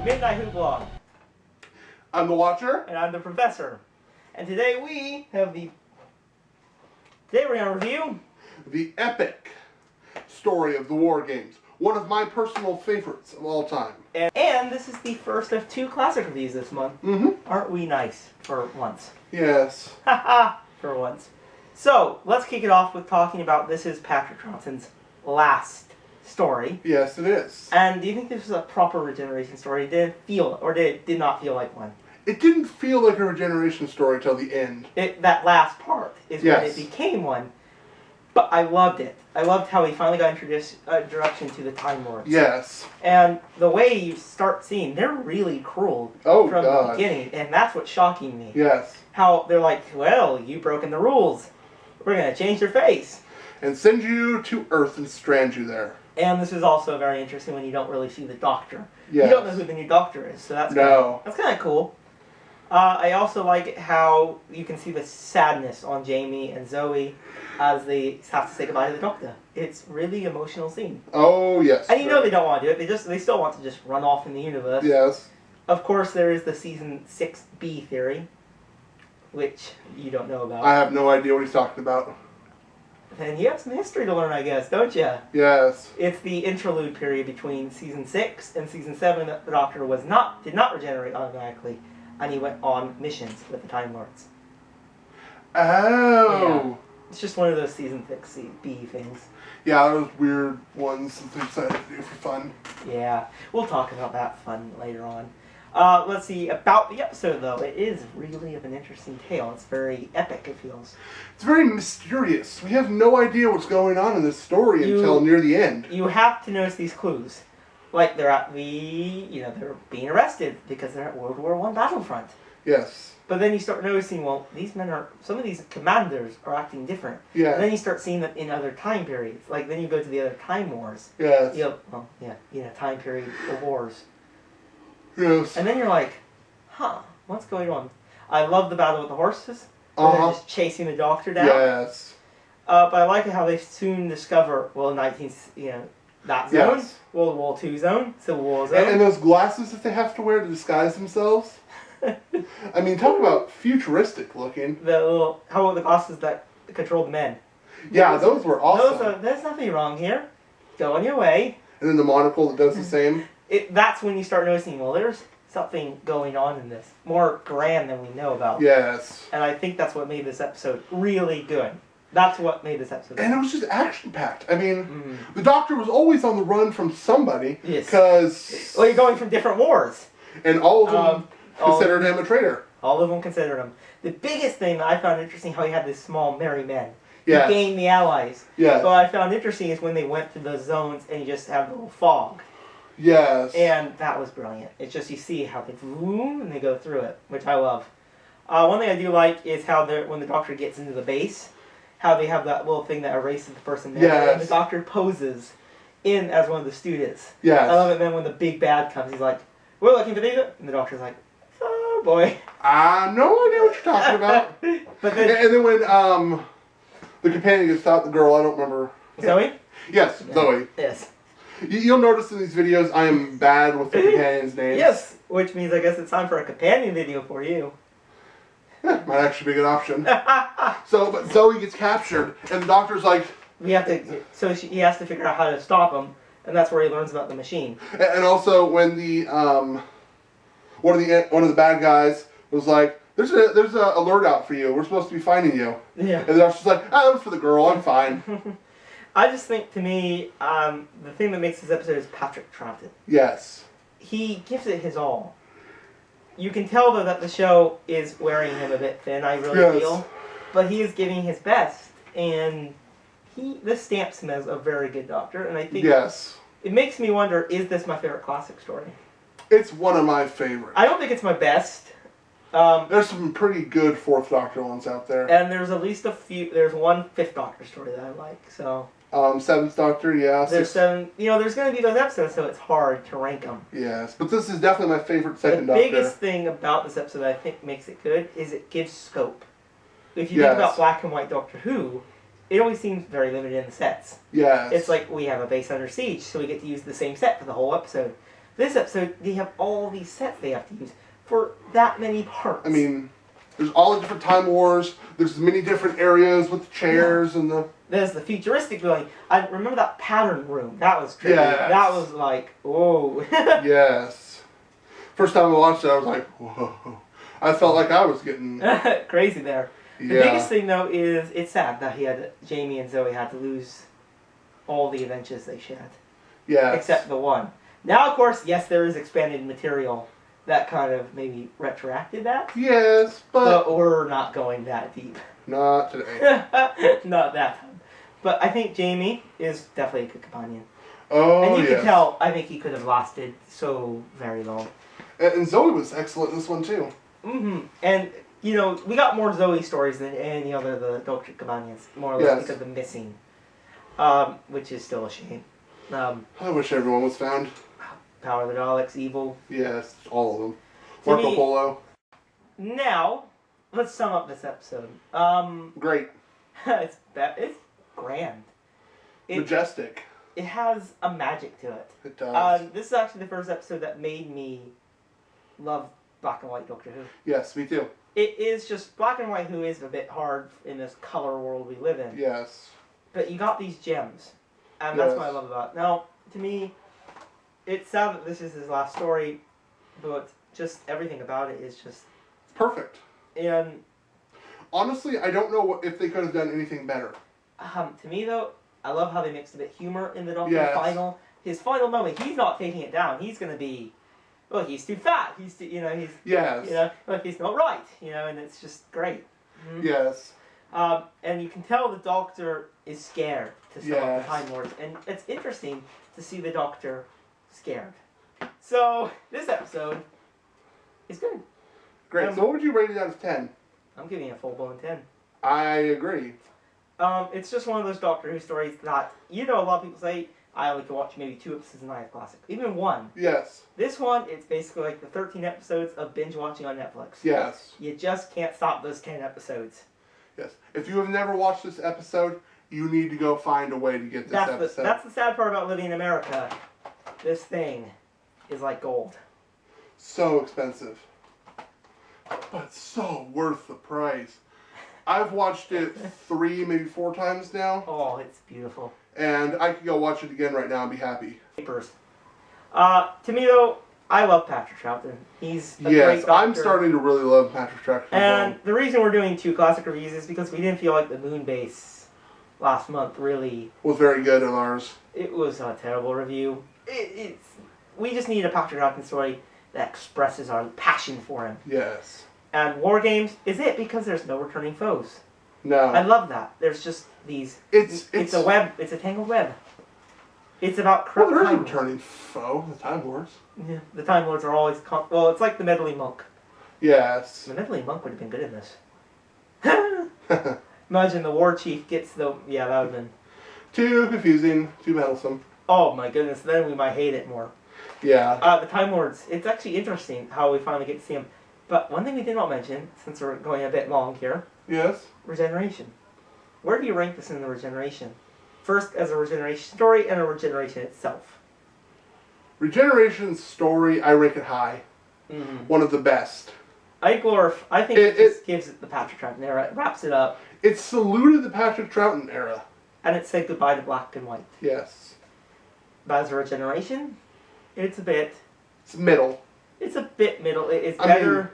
Midnight Hoopla. I'm the Watcher. And I'm the Professor. And today we're going to review The epic story of the War Games. One of my personal favorites of all time. And this is the first of 2 classic reviews this month. Mm-hmm. Aren't we nice for once? Yes. Haha, for once. So, let's kick it off with talking about this is Patrick Troughton's last story. Yes, it is. And do you think this was a proper regeneration story? Did it not feel like one? It didn't feel like a regeneration story till the end. That last part is when it became one. But I loved it. I loved how he finally got introduction to the Time Lords. Yes. And the way you start seeing, they're really cruel from the beginning. And that's what's shocking me. Yes. How they're like, well, you've broken the rules. We're going to change your face. And send you to Earth and strand you there. And this is also very interesting when you don't really see the Doctor. Yes. You don't know who the new Doctor is, so that's kind of cool. I also like how you can see the sadness on Jamie and Zoe as they have to say goodbye to the Doctor. It's really emotional scene. Oh, yes. And you know they don't want to do it. They still want to just run off in the universe. Yes. Of course, there is the Season 6B theory, which you don't know about. I have no idea what he's talking about. And you have some history to learn, I guess, don't you? Yes. It's the interlude period between Season 6 and Season 7 that the Doctor did not regenerate automatically, and he went on missions with the Time Lords. Oh. Yeah. It's just one of those Season 6B things. Yeah, those weird ones and things I do for fun. Yeah, we'll talk about that fun later on. Let's see, about the episode, though. It is really of an interesting tale. It's very epic, it feels. It's very mysterious. We have no idea what's going on in this story until near the end. You have to notice these clues. Like, they're being arrested because they're at World War I battlefront. Yes. But then you start noticing, well, some of these commanders are acting different. Yeah. And then you start seeing them in other time periods. Like, then you go to the other Time Wars. Yes. Time period of wars. Yes. And then you're like, what's going on? I love the battle with the horses. Where they're just chasing the Doctor down. Yes. But I like how they soon discover, that zone, yes. World War II zone, Civil War zone. And those glasses that they have to wear to disguise themselves. I mean, talk about futuristic looking. How about the glasses that controlled men? Yeah, those were awesome. There's nothing wrong here. Go on your way. And then the monocle that does the same. That's when you start noticing, well, there's something going on in this. More grand than we know about. Yes. And I think that's what made this episode really good. That's what made this episode good. And it was just action-packed. I mean, the Doctor was always on the run from somebody. Yes. Because... Well, you're going from different wars. And all of them considered him a traitor. All of them considered him. The biggest thing that I found interesting, how he had these small merry men. Yes. He gained the allies. Yes. What I found interesting is when they went to those zones and you just have a little fog. Yes. And that was brilliant. It's just you see how they boom and they go through it, which I love. One thing I do like is how when the Doctor gets into the base, how they have that little thing that erases the person there. Yes. And the Doctor poses in as one of the students. Yes. I love it. Then when the big bad comes, he's like, "We're looking for these," and the Doctor's like, "Oh boy." I have no idea what you're talking about. But then, and then when the companion gets stopped, the girl, I don't remember. Zoe? Yes, Yeah. Zoe. Yes. You'll notice in these videos I am bad with the companions' names. Yes, which means I guess it's time for a companion video for you. Yeah, might actually be a good option. But Zoe gets captured, and the Doctor's like... He has to figure out how to stop him, and that's where he learns about the machine. And also when the one of the bad guys was like, "There's a alert out for you. We're supposed to be finding you." Yeah. And the Doctor's like, "That was for the girl. I'm fine." I just think, to me, the thing that makes this episode is Patrick Troughton. Yes. He gives it his all. You can tell, though, that the show is wearing him a bit thin, I really feel. But he is giving his best, and this stamps him as a very good Doctor, and I think it makes me wonder, is this my favorite classic story? It's one of my favorites. I don't think it's my best. There's some pretty good Fourth Doctor ones out there. And there's at least a few, there's one Fifth Doctor story that I like, so... Seventh Doctor, yeah. There's there's going to be those episodes, so it's hard to rank them. Yes, but this is definitely my favorite Second The Doctor. biggest thing about this episode that I think makes it good is it gives scope. If you think about black and white Doctor Who, it always seems very limited in the sets. Yes. It's like we have a base under siege, so we get to use the same set for the whole episode. This episode, they have all these sets they have to use for that many parts. I mean, there's all the different Time Wars. There's many different areas with the chairs and the... There's the futuristic building. I remember that pattern room. That was trippy. Yes. That was like, whoa. Yes. First time I watched it, I was like, whoa. I felt like I was getting... Crazy there. The biggest thing, though, is it's sad that Jamie and Zoe had to lose all the adventures they shared. Yeah. Except the one. Now, of course, yes, there is expanded material that kind of maybe retroacted that. Yes, but we're not going that deep. not today. Not that time. But I think Jamie is definitely a good companion. Oh, and you yes. can tell, I think he could have lasted so very long. And Zoe was excellent in this one, too. Mm-hmm. And, you know, we got more Zoe stories than any other of the Doctor companions, more or less, because of the missing. Which is still a shame. I wish everyone was found. Power of the Daleks, Evil. Yes, all of them. To Marco me- Polo. Now, let's sum up this episode. Great. It's grand. Majestic. It has a magic to it. It does. This is actually the first episode that made me love black and white Doctor Who. Yes, me too. It is just black and white Who is a bit hard in this color world we live in. Yes. But you got these gems. And that's what I Yes. love about it. Now, to me, it's sad that this is his last story, but just everything about it is just... Perfect. And Honestly, I don't know if they could have done anything better. to me, though, I love how they mixed a bit humor in the Doctor Yes. final. His final moment, he's not taking it down. He's going to be... Well, he's too fat. He's too, he's... Yes. Like he's not right, and it's just great. Mhm. Yes. And you can tell the Doctor is scared to some of Yes. the Time Lords, and it's interesting to see the Doctor scared. So this episode is good. Great. So what would you rate it out of 10? I'm giving it a full-blown 10. I agree. It's just one of those Doctor Who stories that a lot of people say I only can watch maybe 2 episodes of Night Classic, even 1. Yes. This one, it's basically like the 13 episodes of binge watching on Netflix. Yes. You just can't stop those 10 episodes. Yes. If you have never watched this episode, you need to go find a way to get this episode. That's the sad part about living in America. This thing is like gold. So expensive. But so worth the price. I've watched it 3, maybe 4 times now. Oh, it's beautiful. And I could go watch it again right now and be happy. Papers. To me, though, I love Patrick Troughton. He's a great Yes, Doctor. I'm starting to really love Patrick Troughton. And the reason we're doing 2 classic reviews is because we didn't feel like the Moon Base last month really... was very good on ours. It was a terrible review. We just need a Patrick Troughton story that expresses our passion for him. Yes. And War Games is it because there's no returning foes. No. I love that. There's just these... It's a web. It's a tangled web. It's about Well, corrupt there's a Time returning foe, the Time Lords. Yeah, the Time Lords are always... well, it's like the Meddling Monk. Yes. The Meddling Monk would have been good in this. Imagine the War Chief gets the... Yeah, that would have been... Too confusing, too meddlesome. Oh my goodness, then we might hate it more. Yeah. The Time Lords, it's actually interesting how we finally get to see them. But one thing we did not mention, since we're going a bit long here, Yes. regeneration. Where do you rank this in the regeneration? First as a regeneration story and a regeneration itself. Regeneration's story, I rank it high. Mm-hmm. One of the best. I think it just gives it the Patrick Troughton era. It wraps it up. It saluted the Patrick Troughton era. And it said goodbye to black and white. Yes. But as a regeneration, it's a bit... It's middle. It's a bit middle. It's better...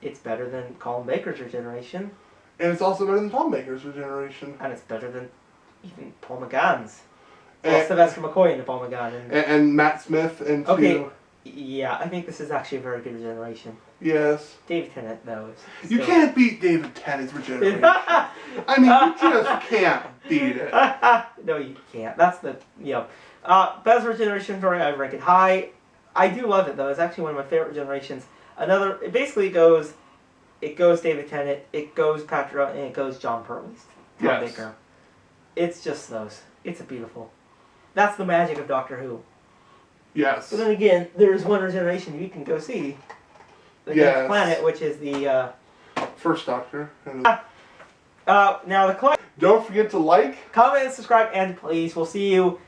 It's better than Colin Baker's regeneration. And it's also better than Tom Baker's regeneration. And it's better than even Paul McGann's. Well, Sylvester McCoy into Paul McGann. And Matt Smith and Okay, yeah, I think this is actually a very good regeneration. Yes. David Tennant, though, is... You can't beat David Tennant's regeneration. I mean, you just can't beat it. No, you can't. That's the... Best regeneration story, I rank it high. I do love it, though. It's actually one of my favorite regenerations. It basically goes... It goes David Tennant, it goes Patrick, and it goes John Pertwee. Tom Baker. It's just those. It's a beautiful... That's the magic of Doctor Who. Yes. But then again, there's one regeneration you can go see. The Next Planet, which is the... First Doctor. Now the... Don't forget to like, comment, subscribe, and please, we'll see you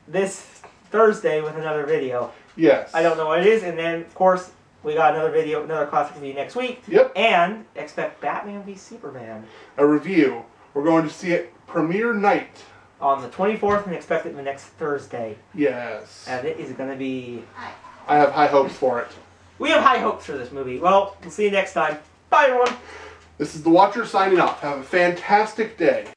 this Thursday with another video. Yes. I don't know what it is, and then of course we got another video, another classic review next week. Yep. And expect Batman v Superman A review. We're going to see it premiere night. on the 24th, and expect it the next Thursday. Yes. And it is going to be. I have high hopes for it. We have high hopes for this movie. Well, we'll see you next time. Bye, everyone. This is The Watcher signing off. Have a fantastic day.